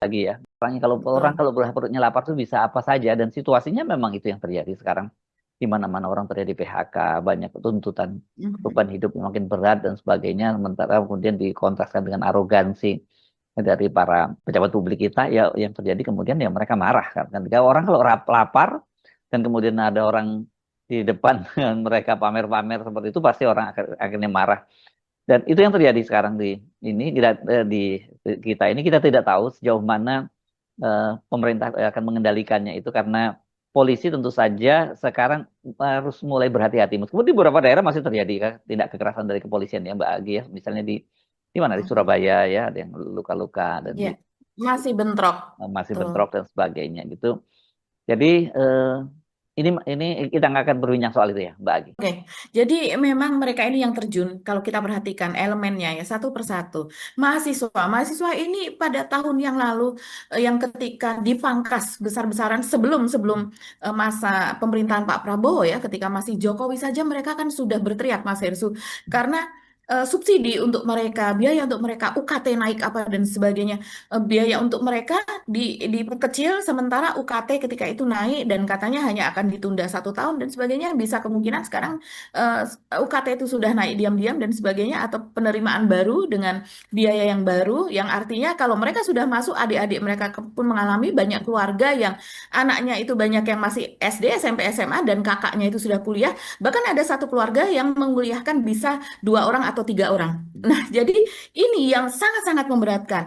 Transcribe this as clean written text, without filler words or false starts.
lagi ya. Orangnya kalau orang Betul. kalau perutnya lapar tuh bisa apa saja dan situasinya memang itu yang terjadi sekarang. Di mana-mana orang terjadi PHK, banyak tuntutan beban Mhm. hidup yang makin berat dan sebagainya. Sementara kemudian dikontraskan dengan arogansi dari para pejabat publik kita, ya yang terjadi kemudian ya mereka marah kan. Ketika orang kalau lapar dan kemudian ada orang di depan mereka pamer-pamer seperti itu pasti orang akhirnya marah. Dan itu yang terjadi sekarang di ini di kita ini kita tidak tahu sejauh mana pemerintah akan mengendalikannya itu karena polisi tentu saja sekarang harus mulai berhati-hati. Meskipun di beberapa daerah masih terjadi kan tindak kekerasan dari kepolisian ya Mbak Agi ya, misalnya di mana di Mhm. Surabaya ya ada yang luka-luka dan Ya, masih bentrok. masih Betul. bentrok dan sebagainya gitu. Jadi ini kita nggak akan berbincang soal itu ya Mbak Agi. Oke, jadi memang mereka ini yang terjun, kalau kita perhatikan elemennya ya satu persatu. Mahasiswa ini pada tahun yang lalu, yang ketika dipangkas besar-besaran sebelum sebelum masa pemerintahan Pak Prabowo ya, ketika masih Jokowi saja mereka kan sudah berteriak Mas Hersu, karena subsidi untuk mereka, biaya untuk mereka, UKT naik apa dan sebagainya. Biaya untuk mereka diperkecil sementara UKT ketika itu naik dan katanya hanya akan ditunda 1 tahun dan sebagainya, bisa kemungkinan sekarang eh, UKT itu sudah naik diam-diam dan sebagainya, atau penerimaan baru dengan biaya yang baru, yang artinya kalau mereka sudah masuk, adik-adik mereka pun mengalami, banyak keluarga yang anaknya itu banyak yang masih SD, SMP, SMA dan kakaknya itu sudah kuliah, bahkan ada satu keluarga yang menguliahkan bisa 2 orang atau 3 orang. Nah, jadi ini yang sangat-sangat memberatkan.